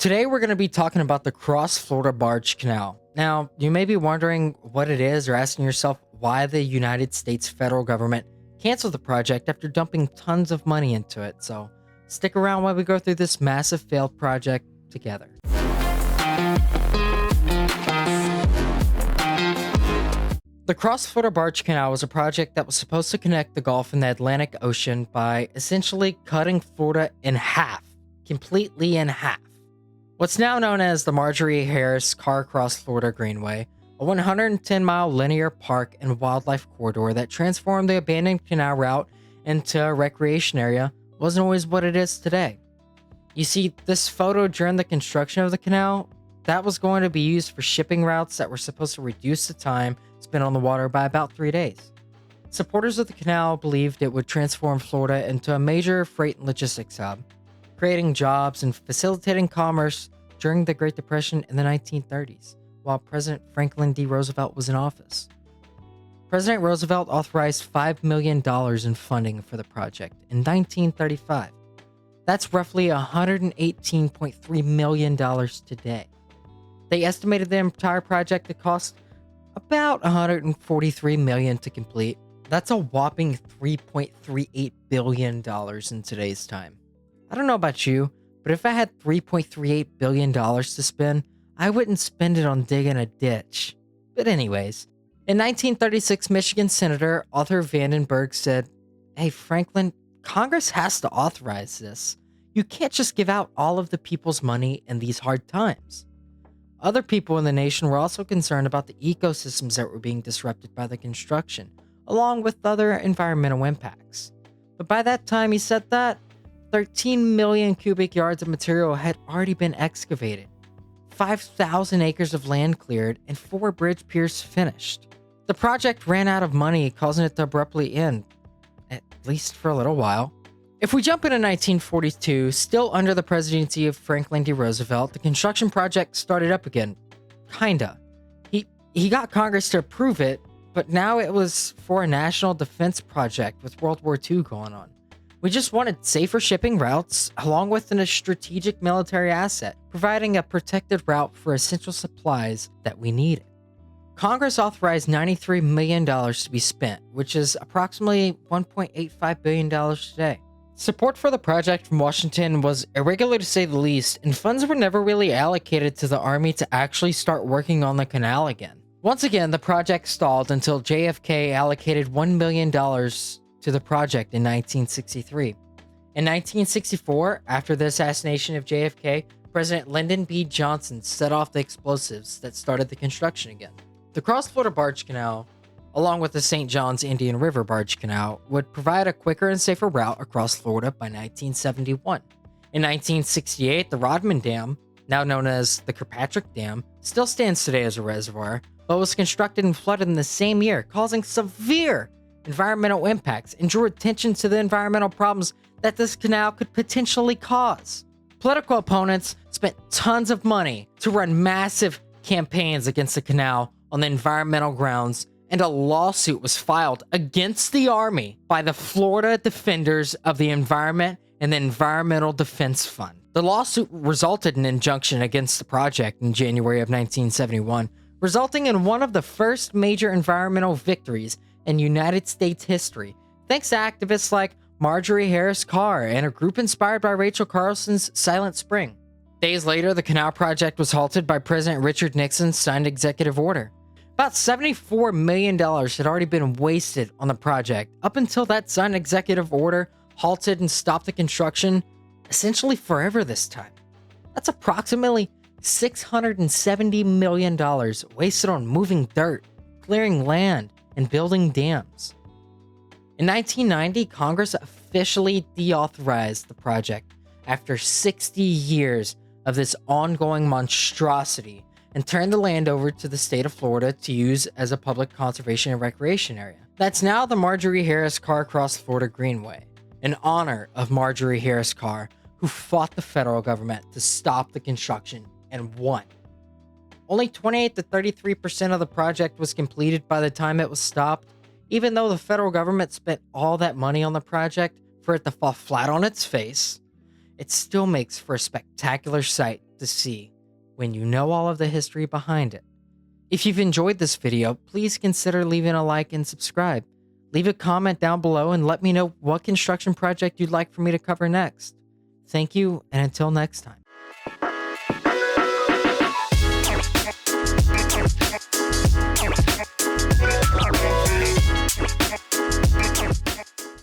Today we're going to be talking about the Cross Florida Barge Canal. Now, you may be wondering what it is or asking yourself why the United States federal government canceled the project after dumping tons of money into it. So stick around while we go through this massive failed project together. The Cross Florida Barge Canal was a project that was supposed to connect the Gulf and the Atlantic Ocean by essentially cutting Florida in half, completely in half. What's now known as the Marjorie Harris Carr Cross Florida Greenway, a 110-mile linear park and wildlife corridor that transformed the abandoned canal route into a recreation area, wasn't always what it is today. You see, this photo during the construction of the canal, that was going to be used for shipping routes that were supposed to reduce the time spent on the water by about 3 days. Supporters of the canal believed it would transform Florida into a major freight and logistics hub, creating jobs and facilitating commerce during the Great Depression in the 1930s, while President Franklin D. Roosevelt was in office. President Roosevelt authorized $5 million in funding for the project in 1935. That's roughly $118.3 million today. They estimated the entire project to cost about $143 million to complete. That's a whopping $3.38 billion in today's time. I don't know about you, but if I had $3.38 billion to spend, I wouldn't spend it on digging a ditch. But anyways, in 1936, Michigan Senator Arthur Vandenberg said, "Hey Franklin, Congress has to authorize this. You can't just give out all of the people's money in these hard times." Other people in the nation were also concerned about the ecosystems that were being disrupted by the construction, along with other environmental impacts. But by that time he said that, 13 million cubic yards of material had already been excavated, 5,000 acres of land cleared, and 4 bridge piers finished. The project ran out of money, causing it to abruptly end, at least for a little while. If we jump into 1942, still under the presidency of Franklin D. Roosevelt, the construction project started up again. Kinda. He got Congress to approve it, but now it was for a national defense project with World War II going on. We just wanted safer shipping routes, along with a strategic military asset, providing a protected route for essential supplies that we needed. Congress authorized $93 million to be spent, which is approximately $1.85 billion today. Support for the project from Washington was irregular to say the least, and funds were never really allocated to the Army to actually start working on the canal again. Once again, the project stalled until JFK allocated $1 million to the project in 1963. In 1964, after the assassination of JFK, President Lyndon B. Johnson set off the explosives that started the construction again. The Cross Florida Barge Canal, along with the St. Johns Indian River Barge Canal, would provide a quicker and safer route across Florida by 1971. In 1968, the Rodman Dam, now known as the Kirkpatrick Dam, still stands today as a reservoir, but was constructed and flooded in the same year, causing severe environmental impacts and drew attention to the environmental problems that this canal could potentially cause. Political opponents spent tons of money to run massive campaigns against the canal on the environmental grounds, and a lawsuit was filed against the Army by the Florida Defenders of the Environment and the Environmental Defense Fund. The lawsuit resulted in an injunction against the project in January of 1971, resulting in one of the first major environmental victories in United States history, thanks to activists like Marjorie Harris Carr and a group inspired by Rachel Carlson's Silent Spring. Days later, the canal project was halted by President Richard Nixon's signed executive order. About $74 million had already been wasted on the project up until that signed executive order halted and stopped the construction, essentially forever this time. That's approximately $670 million wasted on moving dirt, clearing land, and building dams. In 1990, Congress officially deauthorized the project after 60 years of this ongoing monstrosity and turned the land over to the state of Florida to use as a public conservation and recreation area. That's now the Marjorie Harris Carr Cross Florida Greenway, in honor of Marjorie Harris Carr, who fought the federal government to stop the construction and won. Only 28 to 33% of the project was completed by the time it was stopped. Even though the federal government spent all that money on the project for it to fall flat on its face, it still makes for a spectacular sight to see when you know all of the history behind it. If you've enjoyed this video, please consider leaving a like and subscribe. Leave a comment down below and let me know what construction project you'd like for me to cover next. Thank you, and until next time.